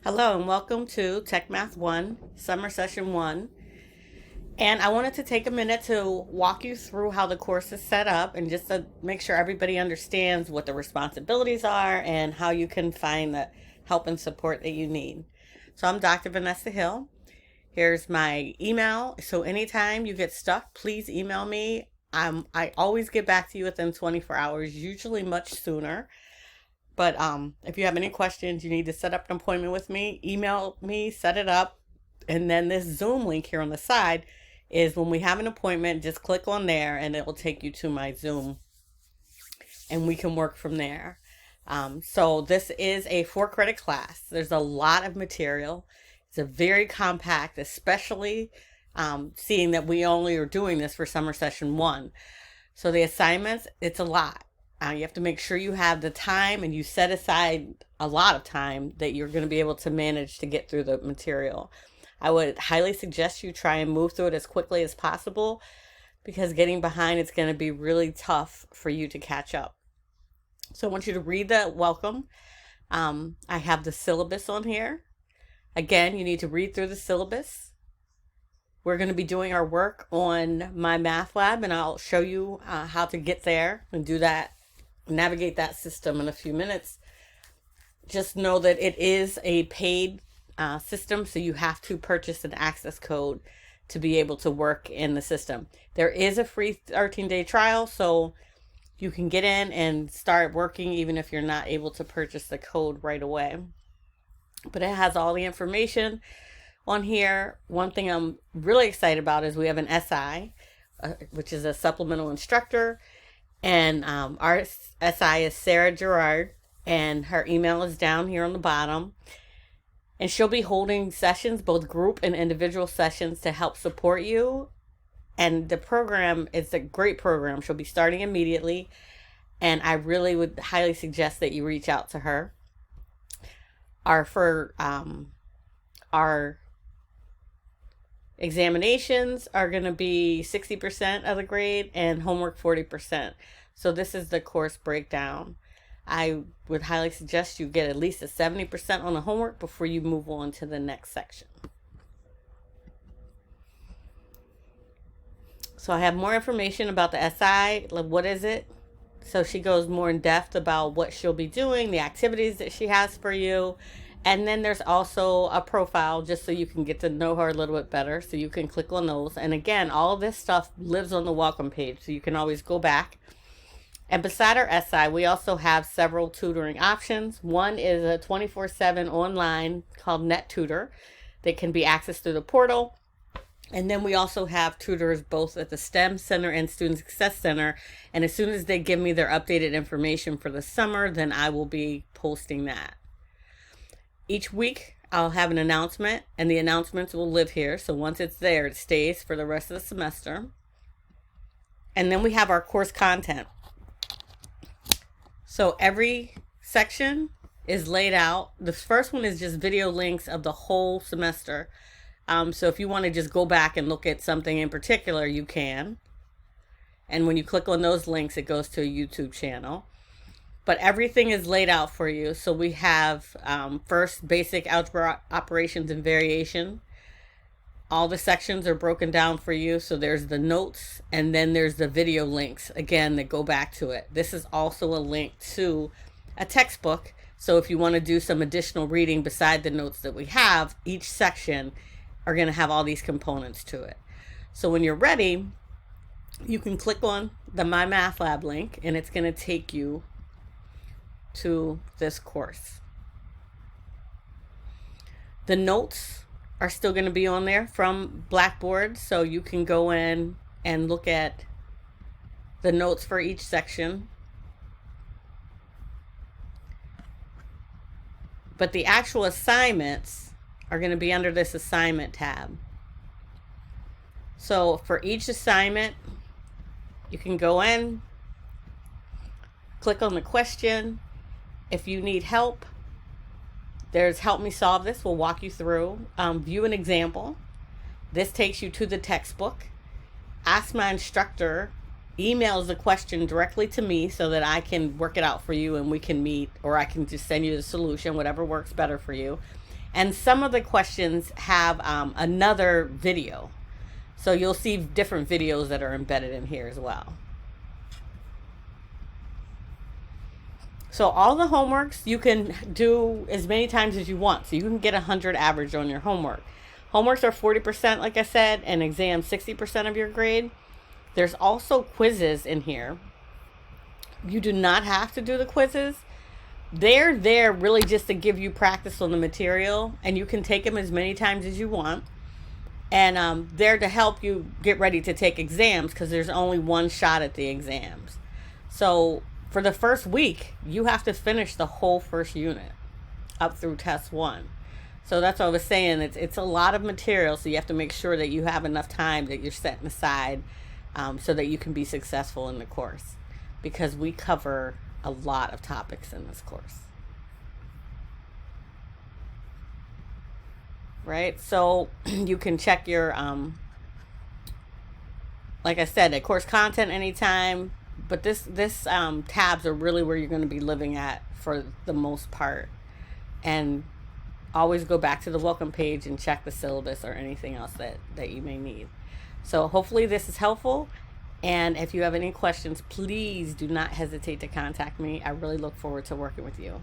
Hello and welcome to Tech Math 1, Summer Session 1. And I wanted to take a minute to walk you through how the course is set up and just to make sure everybody understands what the responsibilities are and how you can find the help and support that you need. So I'm Dr. Vanessa Hill. Here's my email. So anytime you get stuck, please email me. I always get back to you within 24 hours, usually much sooner. But if you have any questions, you need to set up an appointment with me, email me, set it up. And then this Zoom link here on the side is when we have an appointment, just click on there and it will take you to my Zoom and we can work from there. So this is a 4-credit class. There's a lot of material. It's a very compact, especially seeing that we only are doing this for summer session 1. So the assignments, it's a lot. You have to make sure you have the time and you set aside a lot of time that you're going to be able to manage to get through the material. I would highly suggest you try and move through it as quickly as possible because getting behind it's going to be really tough for you to catch up. So I want you to read the welcome. I have the syllabus on here. Again, you need to read through the syllabus. We're going to be doing our work on my math lab and I'll show you how to get there and do that. Navigate that system in a few minutes. Just know that it is a paid system, so you have to purchase an access code to be able to work in the system. There is a free 13-day trial, so you can get in and start working even if you're not able to purchase the code right away. But it has all the information on here. One thing I'm really excited about is we have an SI, which is a Supplemental Instructor. And our SI is Sarah Gerard, and her email is down here on the bottom. And she'll be holding sessions, both group and individual sessions, to help support you. And the program is a great program. She'll be starting immediately, and I really would highly suggest that you reach out to her. Our examinations are going to be 60% of the grade and homework 40%. So this is the course breakdown. I would highly suggest you get at least a 70% on the homework before you move on to the next section. So I have more information about the SI. Like, what is it? So she goes more in depth about what she'll be doing, the activities that she has for you. And then there's also a profile just so you can get to know her a little bit better. So you can click on those. And again, all of this stuff lives on the welcome page. So you can always go back. And beside our SI, we also have several tutoring options. One is a 24/7 online called Net Tutor that can be accessed through the portal. And then we also have tutors both at the STEM Center and Student Success Center. And as soon as they give me their updated information for the summer, then I will be posting that. Each week, I'll have an announcement, and the announcements will live here. So once it's there, it stays for the rest of the semester. And then we have our course content. So every section is laid out. The first one is just video links of the whole semester. So if you want to just go back and look at something in particular, you can. And when you click on those links, it goes to a YouTube channel. But everything is laid out for you. So we have first basic algebra operations and variation. All the sections are broken down for you. So there's the notes and then there's the video links, again, that go back to it. This is also a link to a textbook. So if you want to do some additional reading beside the notes that we have, each section are going to have all these components to it. So when you're ready, you can click on the My Math Lab link and it's going to take you to this course. The notes are still going to be on there from Blackboard, so you can go in and look at the notes for each section. But the actual assignments are going to be under this assignment tab. So for each assignment, you can go in, click on the question. If you need help, there's Help Me Solve This. We'll walk you through. View an example. This takes you to the textbook. Ask My Instructor emails the question directly to me so that I can work it out for you and we can meet, or I can just send you the solution, whatever works better for you. And some of the questions have another video. So you'll see different videos that are embedded in here as well. So all the homeworks you can do as many times as you want. So you can get 100 average on your homework. Homeworks are 40%, like I said, and exams 60% of your grade. There's also quizzes in here. You do not have to do the quizzes. They're there really just to give you practice on the material, and you can take them as many times as you want. And they're to help you get ready to take exams, because there's only one shot at the exams. So for the first week, you have to finish the whole first unit up through test 1. So that's what I was saying. It's a lot of material, so you have to make sure that you have enough time that you're setting aside so that you can be successful in the course, because we cover a lot of topics in this course. Right? So you can check your, like I said, the course content anytime, but this tabs are really where you're going to be living at for the most part. And always go back to the welcome page and check the syllabus or anything else that you may need. So hopefully this is helpful. And if you have any questions, please do not hesitate to contact me. I really look forward to working with you.